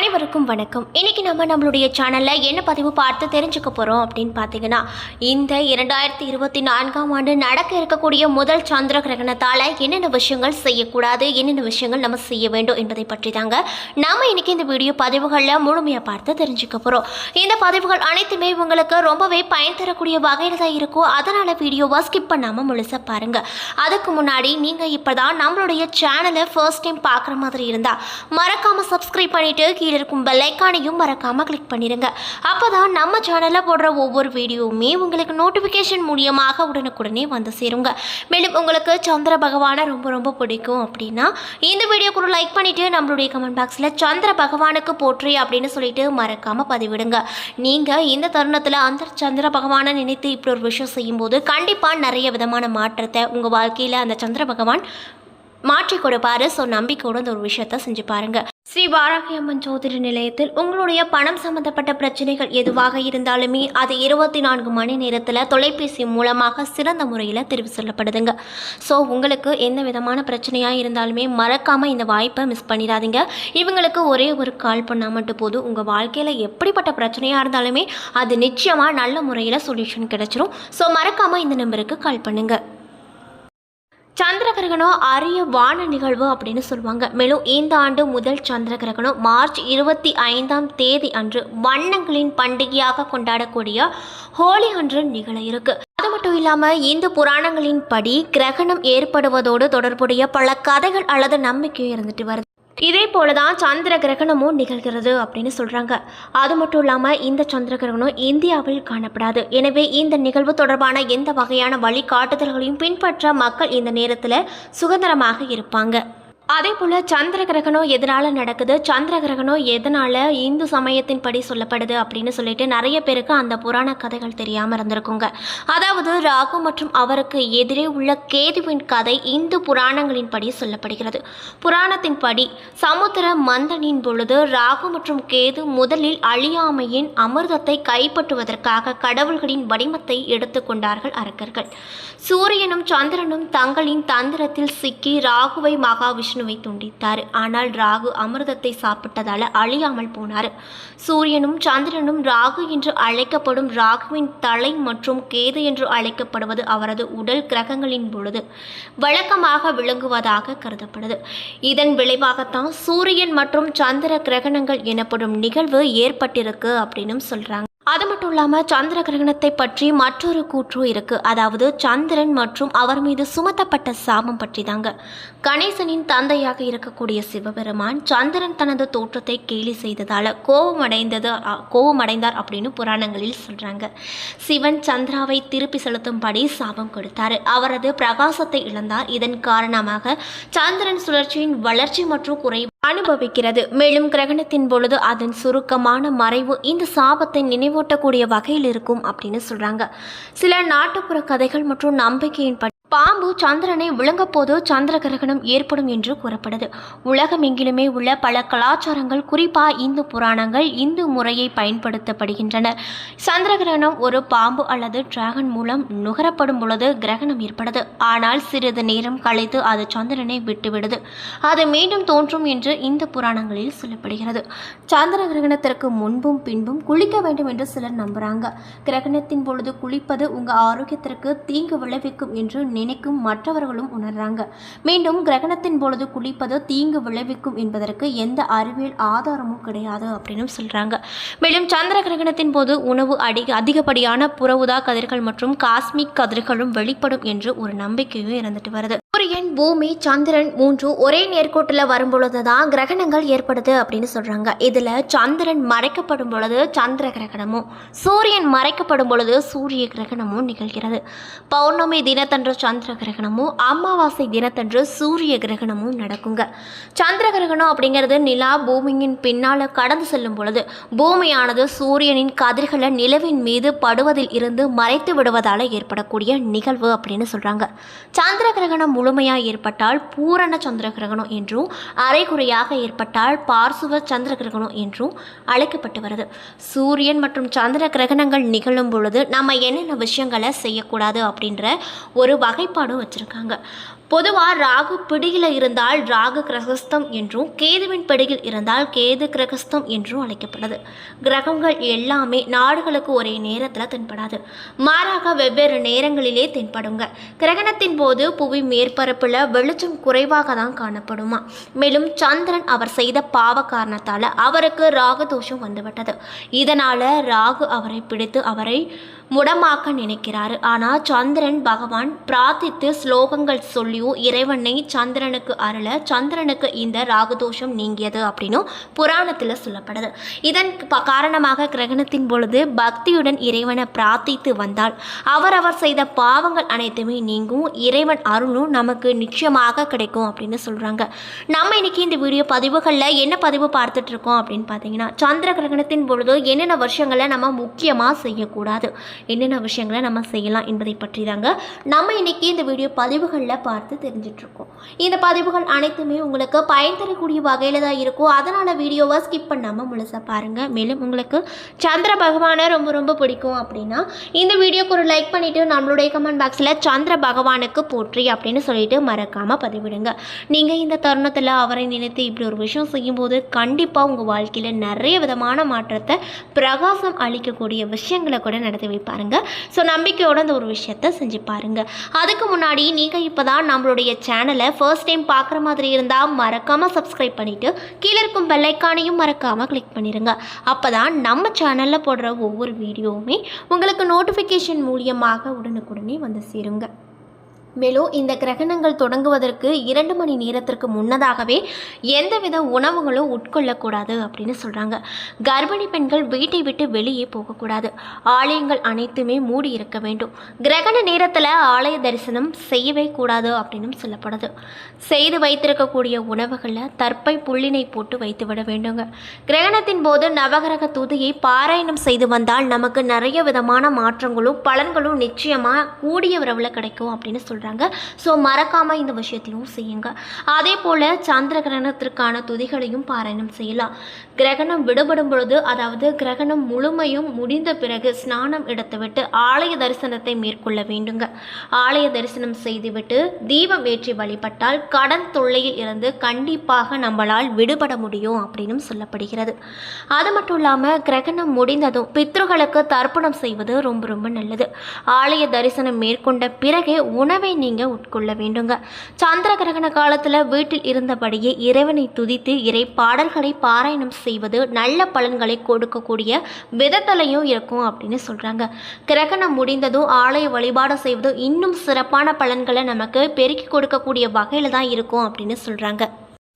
அனைவருக்கும் வணக்கம். இன்னைக்கு நம்மளுடைய சேனல்ல என்ன பதிவு பார்த்து தெரிஞ்சுக்க போறோம் அப்படின்னு பார்த்தீங்கன்னா, இந்த 2024ஆம் ஆண்டு நடக்க இருக்கக்கூடிய முதல் சந்திர கிரகணத்தால என்னென்ன விஷயங்கள் செய்யக்கூடாது, என்னென்ன விஷயங்கள் நம்ம செய்ய வேண்டும் என்பதை பற்றி தாங்க நாம இன்னைக்கு இந்த வீடியோ பதிவுகளில் முழுமையாக பார்த்து தெரிஞ்சுக்க போறோம். இந்த பதிவுகள் அனைத்துமே உங்களுக்கு ரொம்பவே பயன் தரக்கூடிய வகையில் தான் இருக்கும். அதனால வீடியோவை ஸ்கிப் பண்ணாம முழுசா பாருங்க. அதுக்கு முன்னாடி நீங்க இப்பதான் நம்மளுடைய சேனலை ஃபர்ஸ்ட் டைம் பார்க்குற மாதிரி இருந்தா மறக்காம சப்ஸ்கிரைப் பண்ணிட்டு கீழே இருக்கும் பெல் ஐகானையும் மறக்காம கிளிக் பண்ணிடுங்க. அப்போதான் நம்ம சேனலில் போடுற ஒவ்வொரு வீடியோவுமே உங்களுக்கு நோட்டிஃபிகேஷன் மூலியமாக உடனுக்குடனே வந்து சேருங்க. மேலும் உங்களுக்கு சந்திர பகவானை ரொம்ப ரொம்ப பிடிக்கும் அப்படின்னா இந்த வீடியோ கூட லைக் பண்ணிட்டு நம்மளுடைய கமெண்ட் பாக்ஸில் சந்திர பகவானுக்கு போற்றி அப்படின்னு சொல்லிட்டு மறக்காம பதிவிடுங்க. நீங்கள் இந்த தருணத்தில் அந்த சந்திர பகவானை நினைத்து இப்படி ஒரு விஷயம் செய்யும்போது கண்டிப்பாக நிறைய விதமான மாற்றத்தை உங்கள் வாழ்க்கையில் அந்த சந்திர பகவான் மாற்றி கொடுப்பாரு. ஸோ நம்பிக்கையோட இந்த ஒரு விஷயத்த செஞ்சு பாருங்க. ஸ்ரீ வாராகி அம்மன் ஜோதிட நிலையத்தில் உங்களுடைய பணம் சம்பந்தப்பட்ட பிரச்சனைகள் எதுவாக இருந்தாலுமே அது 24 மணி நேரத்தில் தொலைபேசி மூலமாக சிறந்த முறையில் தெரிவு சொல்லப்படுதுங்க. ஸோ உங்களுக்கு எந்த விதமான பிரச்சனையாக இருந்தாலுமே மறக்காமல் இந்த வாய்ப்பை மிஸ் பண்ணிடாதீங்க. இவங்களுக்கு ஒரே ஒரு கால் பண்ணால் மட்டும் போதும். உங்கள் வாழ்க்கையில் எப்படிப்பட்ட பிரச்சனையாக இருந்தாலுமே அது நிச்சயமாக நல்ல முறையில் சொல்யூஷன் கிடைச்சிரும். ஸோ மறக்காமல் இந்த நம்பருக்கு கால் பண்ணுங்கள். சந்திர கிரகணம் அரிய வான நிகழ்வு அப்படின்னு சொல்லுவாங்க. மேலும் இந்த ஆண்டு முதல் சந்திர கிரகணம் மார்ச் 25ஆம் தேதி அன்று வண்ணங்களின் பண்டிகையாக கொண்டாடக்கூடிய ஹோலி அன்று நிகழ இருக்கு. அது மட்டும் இல்லாமல் இந்து புராணங்களின் படி கிரகணம் ஏற்படுவதோடு தொடர்புடைய பல கதைகள் அல்லது நம்பிக்கையும் இருந்துட்டு வருது. இதே போல தான் சந்திர கிரகணமும் நிகழ்கிறது அப்படின்னு சொல்கிறாங்க. அது மட்டும் இல்லாமல் இந்த சந்திர கிரகணம் இந்தியாவில் காணப்படாது. எனவே இந்த நிகழ்வு தொடர்பான எந்த வகையான வழிகாட்டுதல்களையும் பின்பற்ற மக்கள் இந்த நேரத்தில் சுதந்திரமாக இருப்பாங்க. அதே போல் சந்திர கிரகணம் எதனால் நடக்குது, சந்திர கிரகணம் எதனால் இந்து சமயத்தின் படி சொல்லப்படுது அப்படின்னு சொல்லிட்டு நிறைய பேருக்கு அந்த புராண கதைகள் தெரியாமல் இருந்திருக்குங்க. அதாவது ராகு மற்றும் அவருக்கு எதிரே உள்ள கேதுவின் கதை இந்து புராணங்களின் படி சொல்லப்படுகிறது. புராணத்தின் படி சமுத்திர மந்தனின் பொழுது ராகு மற்றும் கேது முதலில் அழியாமையின் அமிர்தத்தை கைப்பற்றுவதற்காக கடவுள்களின் வடிவத்தை எடுத்துக்கொண்டார்கள் அரக்கர்கள். சூரியனும் சந்திரனும் தங்களின் தந்திரத்தில் சிக்கி ராகுவை மகாவிஷ்ணு துண்டித்தார். ஆனால் ராகு அமிர்தத்தை சாப்பிட்டதால அழியாமல் போனார். சூரியனும் சந்திரனும் ராகு என்று அழைக்கப்படும் ராகுவின் தலை மற்றும் கேது என்று அழைக்கப்படுவது அவரது உடல் கிரகங்களின் பொழுது வழக்கமாக விளங்குவதாக கருதப்படுது. இதன் விளைவாகத்தான் சூரியன் மற்றும் சந்திர கிரகணங்கள் எனப்படும் நிகழ்வு ஏற்பட்டிருக்கு அப்படின்னு சொல்றாங்க. அது மட்டும் இல்லாமல் சந்திர கிரகணத்தை பற்றி மற்றொரு கூற்று இருக்கு. அதாவது சந்திரன் மற்றும் அவர் மீது சுமத்தப்பட்ட சாபம் பற்றி தாங்க. கணேசனின் தந்தையாக இருக்கக்கூடிய சிவபெருமான் சந்திரன் தனது தோற்றத்தை கேலி செய்ததால கோபமடைந்தார் அப்படின்னு புராணங்களில் சொல்றாங்க. சிவன் சந்திராவை திருப்பி செலுத்தும்படி சாபம் கொடுத்தார். அவரது பிரகாசத்தை இழந்தார். இதன் காரணமாக சந்திரன் சுழற்சியின் வளர்ச்சி மற்றும் குறைவு அனுபவிக்கிறது. மேலும் கிரகணத்தின் பொழுது அதன் சுருக்கமான மறைவு இந்த சாபத்தை நினைவூட்டக்கூடிய வகையில் இருக்கும் அப்படின்னு சொல்றாங்க. சில நாட்டுப்புற கதைகள் மற்றும் நம்பிக்கையின்படி பாம்பு சந்திரனை விழுங்கப்போது சந்திர கிரகணம் ஏற்படும் என்று கூறப்படுது. உலகம் எங்கிலுமே உள்ள பல கலாச்சாரங்கள், குறிப்பாக இந்து புராணங்கள் இந்து முறையை பயன்படுத்தப்படுகின்றன. சந்திர கிரகணம் ஒரு பாம்பு அல்லது டிராகன் மூலம் நுகரப்படும் பொழுது கிரகணம் ஏற்படுது. ஆனால் சிறிது நேரம் கழித்து அது சந்திரனை விட்டுவிடுது. அது மீண்டும் தோன்றும் என்று இந்து புராணங்களில் சொல்லப்படுகிறது. சந்திர கிரகணத்திற்கு முன்பும் பின்பும் குளிக்க வேண்டும் என்று சிலர் நம்புறாங்க. கிரகணத்தின் பொழுது குளிப்பது உங்க ஆரோக்கியத்திற்கு தீங்கு விளைவிக்கும் என்று நினைக்கும் மற்றவர்களும் உணர்றாங்க. மீண்டும் கிரகணத்தின் பொழுது குளிப்பது தீங்கு விளைவிக்கும் என்பதற்கு எந்த அறிவியல் ஆதாரமும் கிடையாது அப்படின்னு சொல்றாங்க. மேலும் சந்திர கிரகணத்தின் போது உணவு அதிகப்படியான புற ஊதா கதிர்கள் மற்றும் காஸ்மிக் கதிர்களும் வெளிப்படும் என்று ஒரு நம்பிக்கையும் இருந்துட்டு வருது. சூரியன், பூமி, சந்திரன் 3 ஒரே நேர்கோட்டில் வரும்பொழுது தான் கிரகணங்கள் ஏற்படுது அப்படின்னு சொல்றாங்க. இதுல சந்திரன் மறைக்கப்படும் பொழுது சந்திர கிரகணமும், சூரியன் மறைக்கப்படும் பொழுது சூரிய கிரகணமும் நிகழ்கிறது. பௌர்ணமி தினத்தன்று சந்திர கிரகணமும், அமாவாசை தினத்தன்று சூரிய கிரகணமும் நடக்குங்க. சந்திர கிரகணம் அப்படிங்கிறது நிலா பூமியின் பின்னால கடந்து செல்லும் பொழுது பூமியானது சூரியனின் கதிர்களை நிலவின் மீது படுவதில் இருந்து மறைத்து விடுவதால ஏற்படக்கூடிய நிகழ்வு அப்படின்னு சொல்றாங்க. சந்திர கிரகணம் முழு முழுமையாக ஏற்பட்டால் பூரண சந்திர கிரகணம் என்றும் அரைகுறையாக ஏற்பட்டால் பார்சுவ சந்திர கிரகணம் என்றும் அழைக்கப்பட்டு வருது. சூரியன் மற்றும் சந்திர கிரகணங்கள் நிகழும் பொழுது நம்ம என்னென்ன விஷயங்களை செய்யக்கூடாது அப்படின்ற ஒரு வகைப்பாடும் வச்சுருக்காங்க. பொதுவாக ராகு பிடியில் இருந்தால் ராகு கிரகஸ்தம் என்றும் கேதுவின் பிடியில் இருந்தால் கேது கிரகஸ்தம் என்றும் அழைக்கப்படுது. கிரகங்கள் எல்லாமே நாடுகளுக்கு ஒரே நேரத்தில் தென்படாது, மாறாக வெவ்வேறு நேரங்களிலே தென்படுங்க. கிரகணத்தின் போது புவி மேற்பரப்பில் வெளிச்சம் குறைவாக தான் காணப்படுமா. மேலும் சந்திரன் அவர் செய்த பாவ காரணத்தால் அவருக்கு ராகு தோஷம் வந்துவிட்டது. இதனால் ராகு அவரை பிடித்து அவரை முடமாக்க நினைக்கிறாரு. ஆனால் சந்திரன் பகவான் பிரார்த்தித்து ஸ்லோகங்கள் சொல்லியும் இறைவனை சந்திரனுக்கு அருள சந்திரனுக்கு இந்த ராகுதோஷம் நீங்கியது அப்படின்னும் புராணத்தில் சொல்லப்படுது. இதன் காரணமாக கிரகணத்தின் பொழுது பக்தியுடன் இறைவனை பிரார்த்தித்து வந்தால் அவர் செய்த பாவங்கள் அனைத்துமே நீங்கும், இறைவன் அருளும் நமக்கு நிச்சயமாக கிடைக்கும் அப்படின்னு சொல்கிறாங்க. நம்ம இன்னைக்கு இந்த வீடியோ பதிவுகளில் என்ன பதிவு பார்த்துட்டு இருக்கோம் அப்படின்னு பார்த்தீங்கன்னா, சந்திர கிரகணத்தின் பொழுது என்னென்ன விஷயங்களை நம்ம முக்கியமாக செய்யக்கூடாது, என்னென்ன விஷயங்களை நம்ம செய்யலாம் என்பதை பற்றி தாங்க நம்ம இன்னைக்கு இந்த வீடியோ பதிவுகளில் பார்த்து தெரிஞ்சிட்ருக்கோம். இந்த பதிவுகள் அனைத்துமே உங்களுக்கு பயன் தரக்கூடிய வகையில் தான் இருக்கும். அதனால் வீடியோவை ஸ்கிப் பண்ணாமல் முழுசாக பாருங்கள். மேலும் உங்களுக்கு சந்திர பகவானை ரொம்ப ரொம்ப பிடிக்கும் அப்படின்னா இந்த வீடியோக்கு ஒரு லைக் பண்ணிவிட்டு நம்மளுடைய கமெண்ட் பாக்ஸில் சந்திர பகவானுக்கு போற்றி அப்படின்னு சொல்லிட்டு மறக்காமல் பதிவிடுங்க. நீங்கள் இந்த தருணத்தில் அவரை நினைத்து இப்படி ஒரு விஷயம் செய்யும்போது கண்டிப்பாக உங்கள் வாழ்க்கையில் நிறைய விதமான மாற்றத்தை பிரகாசம் அளிக்கக்கூடிய விஷயங்களை கூட நடத்தி வைப்பாருங்க. ஸோ நம்பிக்கையோட இந்த ஒரு விஷயத்தை செஞ்சு பாருங்கள். அதுக்கு முன்னாடி நீங்கள் இப்போ தான் நம்மளுடைய சேனலை ஃபர்ஸ்ட் டைம் பார்க்குற மாதிரி இருந்தால் மறக்காமல் சப்ஸ்கிரைப் பண்ணிவிட்டு கீழே இருக்கும் பெல் ஐக்கானையும் மறக்காமல் கிளிக் பண்ணிடுங்க. அப்போ தான் நம்ம சேனலில் போடுற ஒவ்வொரு வீடியோவுமே உங்களுக்கு நோட்டிஃபிகேஷன் மூலியமாக உடனுக்குடனே வந்து சேருங்க. மேலும் இந்த கிரகணங்கள் தொடங்குவதற்கு 2 மணி நேரத்திற்கு முன்னதாகவே எந்தவித உணவுகளும் உட்கொள்ளக்கூடாது அப்படின்னு சொல்கிறாங்க. கர்ப்பிணி பெண்கள் வீட்டை விட்டு வெளியே போகக்கூடாது. ஆலயங்கள் அனைத்துமே மூடி இருக்க வேண்டும். கிரகண நேரத்தில் ஆலய தரிசனம் செய்யவே கூடாது அப்படின்னு சொல்லப்படுது. செய்து வைத்திருக்கக்கூடிய உணவுகளில் தர்ப்பை புள்ளினை போட்டு வைத்து விட வேண்டுங்க. கிரகணத்தின் போது நவகிரக துதியை பாராயணம் செய்து வந்தால் நமக்கு நிறைய விதமான மாற்றங்களும் பலன்களும் நிச்சயமாக கூடிய விரைவில் கிடைக்கும் அப்படின்னு சொல்கிறாங்க. ஸோ மறக்காமல் இந்த விஷயத்தையும் செய்யுங்க. அதே போல் சந்திர கிரகணத்திற்கான துதிகளையும் பாராயணம் செய்யலாம். கிரகணம் விடுபடும் பொழுது, அதாவது கிரகணம் முழுமையும் முடிந்த பிறகு ஸ்நானம் எடுத்துவிட்டு ஆலய தரிசனத்தை மேற்கொள்ள வேண்டுங்க. ஆலய தரிசனம் செய்துவிட்டு தீபம் ஏற்றி வழிபட்டால் கடன் தொல்லையில் இருந்து கண்டிப்பாக நம்மளால் விடுபட முடியும் அப்படின்னு சொல்லப்படுகிறது. அது மட்டும் இல்லாமல் கிரகணம் முடிந்ததும் பித்ருகளுக்கு தர்ப்பணம் செய்வது ரொம்ப ரொம்ப நல்லது. ஆலய தரிசனம் மேற்கொண்ட பிறகே உணவை நீங்கள் உட்கொள்ள வேண்டுங்க. சந்திர கிரகண காலத்தில் வீட்டில் இருந்தபடியே இறைவனை துதித்து இறை பாடல்களை பாராயணம் செய்வது நல்ல பலன்களை கொடுக்கக்கூடிய விதத்திலையும் இருக்கும் அப்படின்னு சொல்கிறாங்க. கிரகணம் முடிந்ததும் ஆலய வழிபாடு செய்வதும் இன்னும் சிறப்பான பலன்களை நமக்கு பெருக்கி கொடுக்கக்கூடிய வகையில் தான் இருக்கும் அப்படின்னு சொல்கிறாங்க.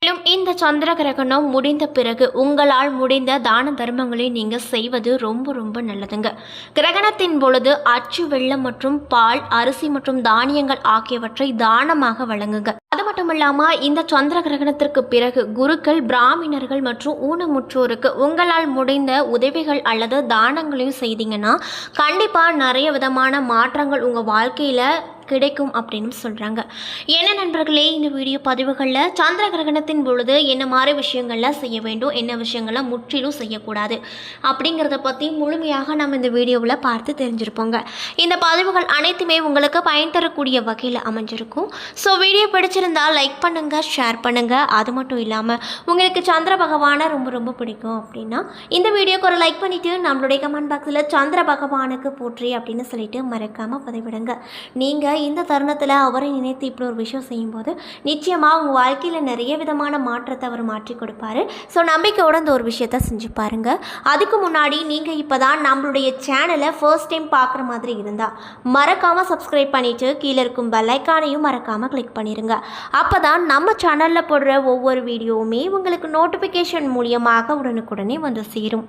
மேலும் இந்த சந்திர கிரகணம் முடிந்த பிறகு உங்களால் முடிந்த தான தர்மங்களை நீங்கள் செய்வது ரொம்ப ரொம்ப நல்லதுங்க. கிரகணத்தின் பொழுது அச்சு, வெல்லம் மற்றும் பால், அரிசி மற்றும் தானியங்கள் ஆகியவற்றை தானமாக வழங்குங்க. அது மட்டும் இல்லாமல் இந்த சந்திர கிரகணத்திற்கு பிறகு குருக்கள், பிராமணர்கள் மற்றும் ஊனமுற்றோருக்கு உங்களால் முடிந்த உதவிகள் அல்லது தானங்களையும் செய்தீங்கன்னா கண்டிப்பாக நிறைய விதமான மாற்றங்கள் உங்கள் வாழ்க்கையில் கிடைக்கும் அப்படின்னு சொல்கிறாங்க. என்ன நண்பர்களே, இந்த வீடியோ பதிவுகளில் சந்திர கிரகணத்தின் பொழுது என்ன மாதிரி விஷயங்கள்லாம் செய்ய வேண்டும், என்ன விஷயங்கள்லாம் முற்றிலும் செய்யக்கூடாது அப்படிங்கிறத பற்றி முழுமையாக நம்ம இந்த வீடியோவில் பார்த்து தெரிஞ்சிருப்போங்க. இந்த பதிவுகள் அனைத்துமே உங்களுக்கு பயன் தரக்கூடிய வகையில் அமைஞ்சிருக்கும். ஸோ வீடியோ பிடிச்சிருந்தால் லைக் பண்ணுங்கள், ஷேர் பண்ணுங்கள். அது மட்டும் இல்லாமல் உங்களுக்கு சந்திர பகவானை ரொம்ப ரொம்ப பிடிக்கும் அப்படின்னா இந்த வீடியோக்கு ஒரு லைக் பண்ணிவிட்டு நம்மளுடைய கமெண்ட் பாக்ஸில் சந்திர பகவானுக்கு போற்றி அப்படின்னு சொல்லிட்டு மறக்காமல் பதிவிடுங்க. நீங்கள் இந்த தருணத்தில் அவரை நினைத்து இப்படி ஒரு விஷயம் செய்யும்போது நிச்சயமாக உங்கள் வாழ்க்கையில் நிறைய விதமான மாற்றத்தை அவர் மாற்றி கொடுப்பாரு. ஸோ நம்பிக்கையோட இந்த ஒரு விஷயத்த செஞ்சு பாருங்கள். அதுக்கு முன்னாடி நீங்கள் இப்போ தான் நம்மளுடைய சேனலை ஃபர்ஸ்ட் டைம் பார்க்குற மாதிரி இருந்தால் மறக்காமல் சப்ஸ்கிரைப் பண்ணிவிட்டு கீழே இருக்கும் பெல் ஐக்கானையும் மறக்காமல் கிளிக் பண்ணிடுங்க. அப்போ தான் நம்ம சேனலில் போடுற ஒவ்வொரு வீடியோவுமே உங்களுக்கு நோட்டிஃபிகேஷன் மூலியமாக உடனுக்குடனே வந்து சேரும்.